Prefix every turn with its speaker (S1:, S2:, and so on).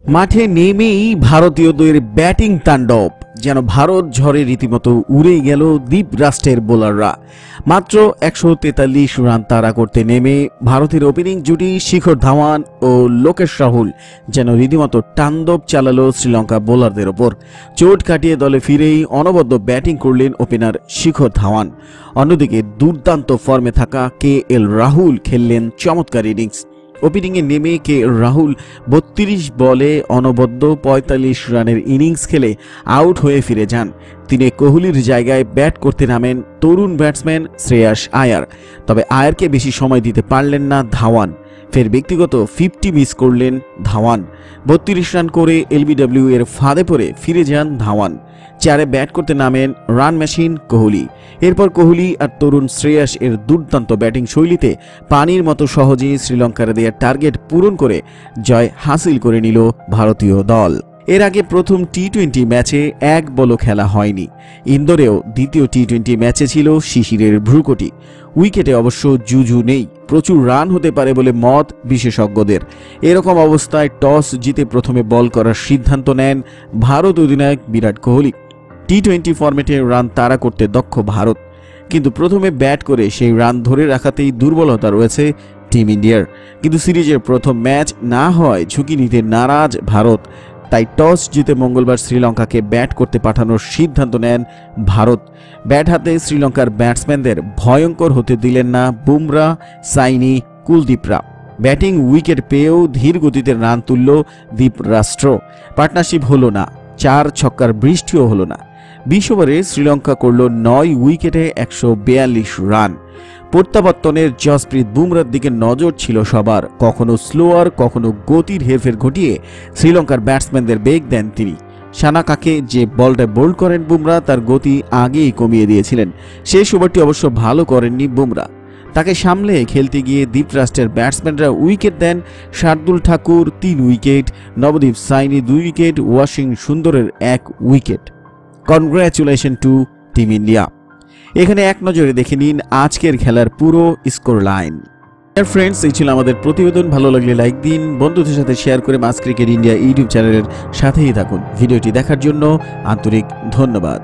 S1: মাঠে নেমেই ভারতীয়দের ব্যাটিং তাণ্ডব, যেন ভারত ঝড়ে রীতিমতো উড়ে গেল দ্বীপ রাষ্ট্রের বোলাররা। মাত্র 143 রান তাড়া করতে নেমে ভারতের ওপেনিং জুটি শিখর ধাওয়ান ও লোকেশ রাহুল যেন রীতিমতো তাণ্ডব চালালো শ্রীলঙ্কা বোলারদের ওপর। চোট কাটিয়ে দলে ফিরেই অনবদ্য ব্যাটিং করলেন ওপেনার শিখর ধাওয়ান। অন্যদিকে দুর্দান্ত ফর্মে থাকা KL রাহুল খেললেন চমৎকার ইনিংস। ওপেনিংয়ে নেমে KL রাহুল 32 বলে অনবদ্য 45 রানের ইনিংস খেলে আউট হয়ে ফিরে যান। তিনি কোহলির জায়গায় ব্যাট করতে নামেন তরুণ ব্যাটসম্যান শ্রেয়াস আয়ার। তবে আয়ারকে বেশি সময় দিতে পারলেন না ধাওয়ান। ফের ব্যক্তিগত 50 মিস করলেন ধাওয়ান। 32 রান করে LBW এর ফাঁদে পড়ে ফিরে যান ধাওয়ান। 4-এ ব্যাট করতে নামেন রান মেশিন কোহলি। এরপর কোহলি আর তরুণ শ্রেয়াস এর দুর্দান্ত ব্যাটিং শৈলীতে পানির মতো সহজেই শ্রীলঙ্কার দেওয়া টার্গেট পূরণ করে জয় হাসিল করে নিল ভারতীয় দল। এর আগে প্রথম টি-20 ম্যাচে এক বলও খেলা হয়নি। ইন্দোরেও দ্বিতীয় টি-20 ম্যাচে ছিল শিশিরের ভ্রুকুটি। উইকেটে অবশ্য জুজু নেই, প্রচুর রান হতে পারে বলে মত বিশেষজ্ঞদের। এরকম অবস্থায় টস জিতে প্রথমে বল করার সিদ্ধান্ত নেন ভারত অধিনায়ক বিরাট কোহলি। টি-20 ফরম্যাটে রান তাড়া করতে দক্ষ ভারত, কিন্তু প্রথমে ব্যাট করে সেই রান ধরে রাখাতেই দুর্বলতা রয়েছে টিম ইন্ডিয়ার। কিন্তু সিরিজের প্রথম ম্যাচ না হয় ঝুঁকি নিতে নারাজ ভারত, তাই টস জিতে মঙ্গলবার শ্রীলঙ্কাকে ব্যাট করতে পাঠানোর সিদ্ধান্ত নেন ভারত। ব্যাট হাতে শ্রীলঙ্কার ব্যাটসম্যানদের ভয়ঙ্কর হতে দিলেন না বুমরা, সাইনি, কুলদীপরা। ব্যাটিং উইকেট পেয়েও ধীর গতিতে রান তুলল দ্বীপ রাষ্ট্র। পার্টনারশিপ হলো না, 4 ছক্কার বৃষ্টিও হলো না। 20 ওভারে শ্রীলঙ্কা করল 9 উইকেটে 142 রান। প্রত্যাবর্তনের জসপ্রীত বুমরার দিকে নজর ছিল সবার। কখনো স্লোয়ার, কখনো গতির হেরফের ঘটিয়ে শ্রীলঙ্কার ব্যাটসম্যানদের বেগ দেন তিনি। সানাকাকে যে বলটা বোল্ড করেন বুমরা, তার গতি আগেই কমিয়ে দিয়েছিলেন। শেষ ওভারটি অবশ্য ভালো করেননি বুমরা। তাকে সামলে খেলতে গিয়ে দ্বীপরাষ্ট্রের ব্যাটসম্যানরা উইকেট দেন। শার্দুল ঠাকুর 3 উইকেট, নবদীপ সাইনি 2 উইকেট, ওয়াশিং সুন্দরের 1 wicket. Congratulation to team India. এখানে এক নজরে দেখে নিন আজকের খেলার পুরো স্কোর লাইন। ফ্রেন্ডস, এই ছিল আমাদের প্রতিবেদন। ভালো লাগলে লাইক দিন, বন্ধুদের সাথে শেয়ার করে মাস ক্রিকেট ইন্ডিয়া ইউটিউব চ্যানেলের সাথেই থাকুন। ভিডিওটি দেখার জন্য আন্তরিক ধন্যবাদ।